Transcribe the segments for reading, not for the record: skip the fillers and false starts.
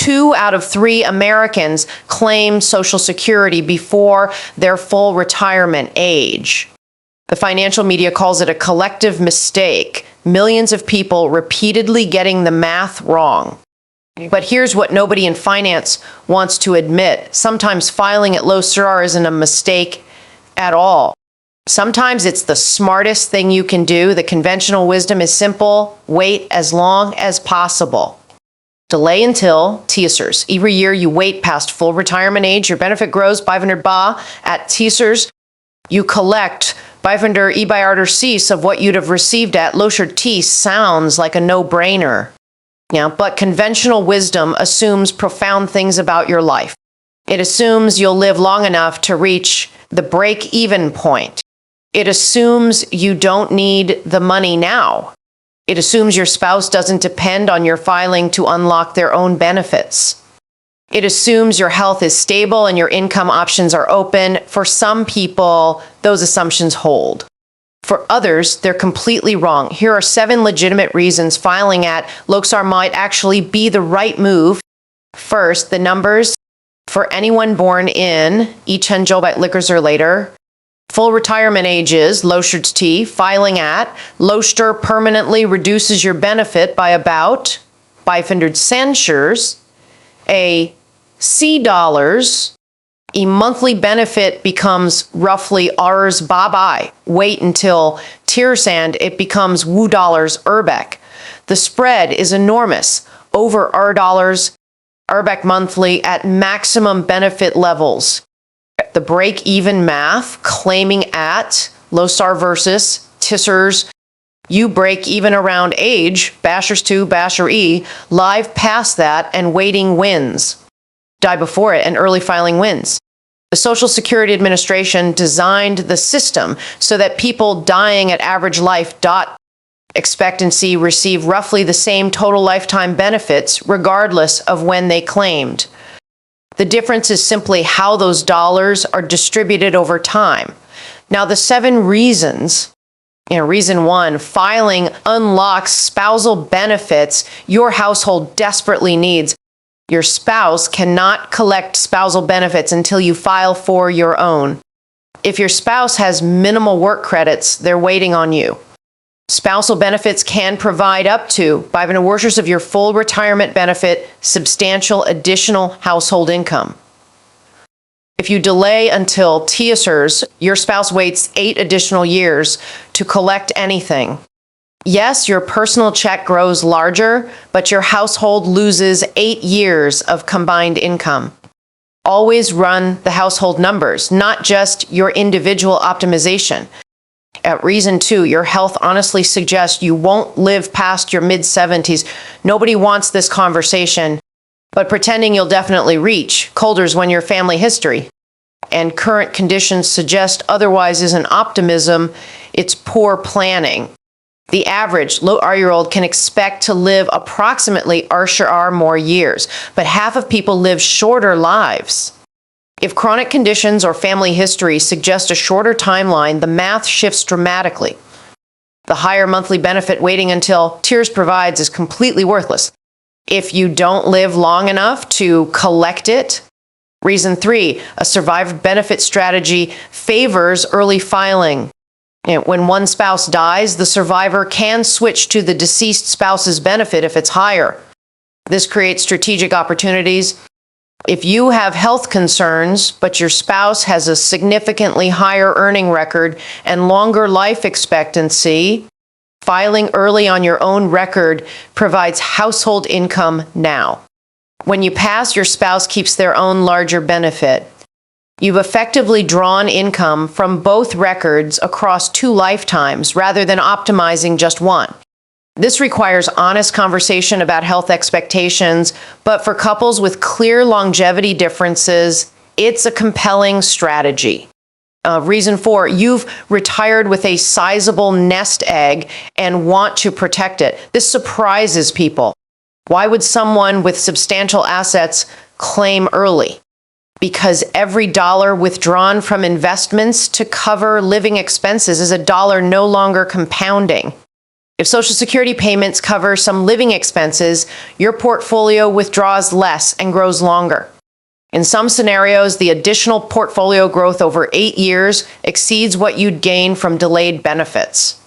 2 out of 3 Americans claim Social Security before their full retirement age. The financial media calls it a collective mistake. Millions of people repeatedly getting the math wrong. But here's what nobody in finance wants to admit. Sometimes filing at low SIR isn't a mistake at all. Sometimes it's the smartest thing you can do. The conventional wisdom is simple. Wait as long as possible. Delay until TSERS. Every year you wait past full retirement age, your benefit grows 500 baht. At TSERS, you collect 500 ibayarder sis of what you'd have received at Losher T. Sounds like a no-brainer. Yeah, but conventional wisdom assumes profound things about your life. It assumes you'll live long enough to reach the break-even point. It assumes you don't need the money now. It assumes your spouse doesn't depend on your filing to unlock their own benefits. It assumes your health is stable and your income options are open. For some people, those assumptions hold. For others, they're completely wrong. Here are 7 legitimate reasons filing at Loksar might actually be the right move. First, the numbers for anyone born in 2008 or later. Full retirement ages, Losher's T, filing at Losher permanently reduces your benefit by about 500 censures, a $. A monthly benefit becomes roughly Rs bye-bye. Wait until Tiersand, it becomes Wu dollars Urbek. The spread is enormous, over R dollars Urbek monthly at maximum benefit levels. The break-even math, claiming at Losar versus TSERS, you break even around age, Bashers 2, Basher E, live past that, and waiting wins. Die before it, and early filing wins. The Social Security Administration designed the system so that people dying at average life expectancy receive roughly the same total lifetime benefits regardless of when they claimed. The difference is simply how those dollars are distributed over time. Now, the 7 reasons, reason 1, filing unlocks spousal benefits your household desperately needs. Your spouse cannot collect spousal benefits until you file for your own. If your spouse has minimal work credits, they're waiting on you. Spousal benefits can provide up to 500 worshers of your full retirement benefit, substantial additional household income. If you delay until TSERS, your spouse waits 8 additional years to collect anything. Yes, your personal check grows larger, but your household loses 8 years of combined income. Always run the household numbers, not just your individual optimization. At reason 2, your health honestly suggests you won't live past your mid-70s. Nobody wants this conversation, but pretending you'll definitely reach. Colder's when your family history and current conditions suggest otherwise isn't optimism, it's poor planning. The average low R-year-old can expect to live approximately R more years, but half of people live shorter lives. If chronic conditions or family history suggest a shorter timeline, the math shifts dramatically. The higher monthly benefit waiting until TSERS provides is completely worthless if you don't live long enough to collect it. Reason 3, a survivor benefit strategy favors early filing. When one spouse dies, the survivor can switch to the deceased spouse's benefit if it's higher. This creates strategic opportunities. If you have health concerns, but your spouse has a significantly higher earning record and longer life expectancy, filing early on your own record provides household income now. When you pass, your spouse keeps their own larger benefit. You've effectively drawn income from both records across 2 lifetimes rather than optimizing just one. This requires honest conversation about health expectations, but for couples with clear longevity differences, it's a compelling strategy. Reason 4, you've retired with a sizable nest egg and want to protect it. This surprises people. Why would someone with substantial assets claim early? Because every dollar withdrawn from investments to cover living expenses is a dollar no longer compounding. If Social Security payments cover some living expenses, your portfolio withdraws less and grows longer. In some scenarios, the additional portfolio growth over 8 years exceeds what you'd gain from delayed benefits.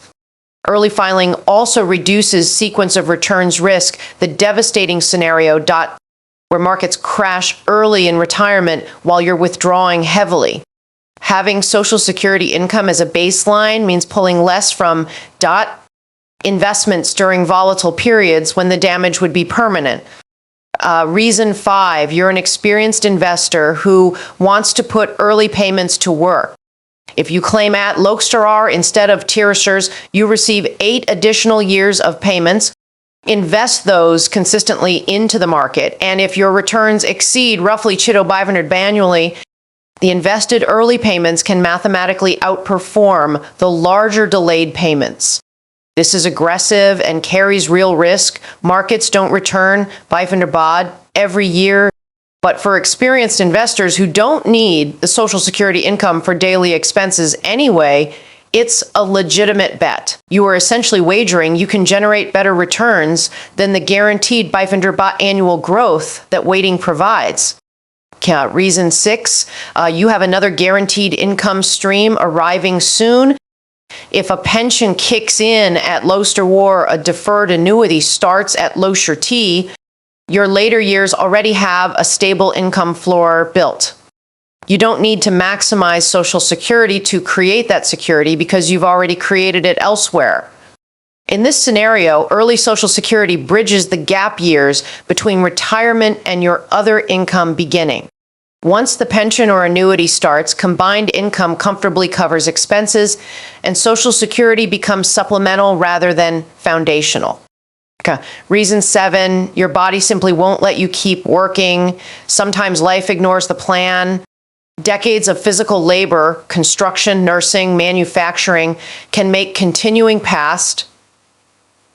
Early filing also reduces sequence of returns risk, the devastating scenario where markets crash early in retirement while you're withdrawing heavily. Having Social Security income as a baseline means pulling less from investments during volatile periods when the damage would be permanent. Reason 5, you're an experienced investor who wants to put early payments to work. If you claim at Lokstar instead of Tirashers, you receive 8 additional years of payments. Invest those consistently into the market. And if your returns exceed roughly Chitto 500 annually, the invested early payments can mathematically outperform the larger delayed payments. This is aggressive and carries real risk. Markets don't return 500 baud every year. But for experienced investors who don't need the Social Security income for daily expenses anyway, it's a legitimate bet. You are essentially wagering you can generate better returns than the guaranteed 500 baht annual growth that waiting provides. Reason 6, you have another guaranteed income stream arriving soon. If a pension kicks in at Loster War, a deferred annuity starts at Loster T, your later years already have a stable income floor built. You don't need to maximize Social Security to create that security because you've already created it elsewhere. In this scenario, early Social Security bridges the gap years between retirement and your other income beginning. Once the pension or annuity starts, combined income comfortably covers expenses, and Social Security becomes supplemental rather than foundational. Reason 7, your body simply won't let you keep working. Sometimes life ignores the plan. Decades of physical labor, construction, nursing, manufacturing, can make continuing past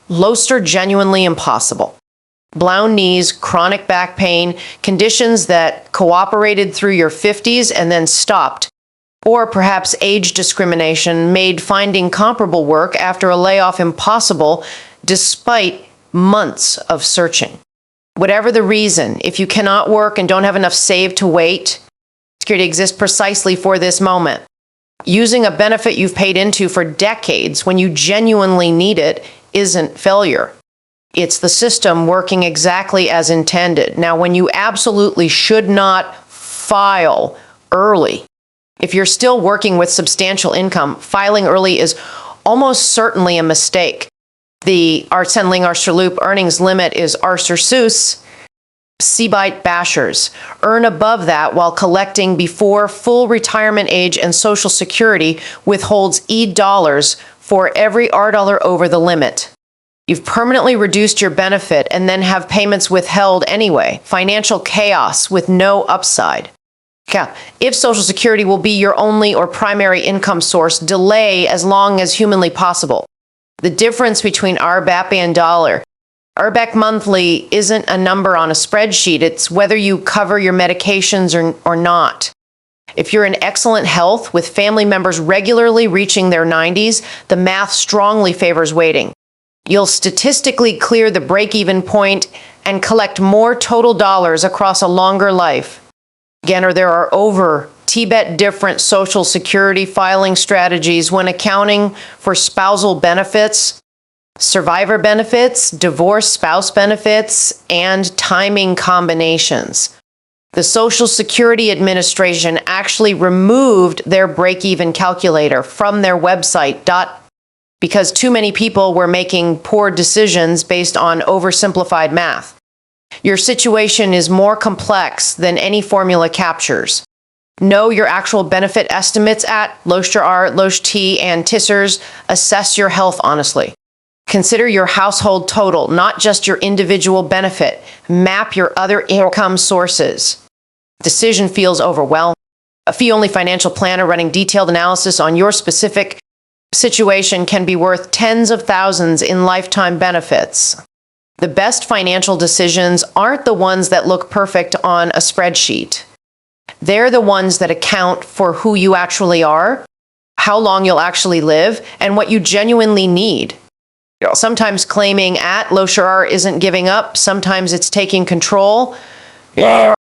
Loster genuinely impossible. Blown knees, chronic back pain, conditions that cooperated through your 50s and then stopped, or perhaps age discrimination made finding comparable work after a layoff impossible despite months of searching. Whatever the reason, if you cannot work and don't have enough saved to wait, Security exists precisely for this moment. Using a benefit you've paid into for decades when you genuinely need it isn't failure. It's the system working exactly as intended. Now, when you absolutely should not file early, if you're still working with substantial income, filing early is almost certainly a mistake. The Arsenling Arserloop earnings limit is Arsersus. Seabite bashers earn above that while collecting before full retirement age, and Social Security withholds $dollars for every R dollar over the limit. You've permanently reduced your benefit and then have payments withheld anyway. Financial chaos with no upside. If Social Security will be your only or primary income source, delay as long as humanly possible. The difference between RBAP and dollar. RBAC monthly isn't a number on a spreadsheet. It's whether you cover your medications or not. If you're in excellent health with family members regularly reaching their 90s, the math strongly favors waiting. You'll statistically clear the break-even point and collect more total dollars across a longer life. Again, there are over Tibet different Social Security filing strategies when accounting for spousal benefits, survivor benefits, divorce spouse benefits, and timing combinations. The Social Security Administration actually removed their break-even calculator from their website because too many people were making poor decisions based on oversimplified math. Your situation is more complex than any formula captures. Know your actual benefit estimates at Loster R, Loster T, and Tissers. Assess your health honestly. Consider your household total, not just your individual benefit. Map your other income sources. Decision feels overwhelmed. A fee-only financial planner running detailed analysis on your specific situation can be worth tens of thousands in lifetime benefits. The best financial decisions aren't the ones that look perfect on a spreadsheet. They're the ones that account for who you actually are, how long you'll actually live, and what you genuinely need. sometimes claiming at Lo Sharar isn't giving up. Sometimes it's taking control.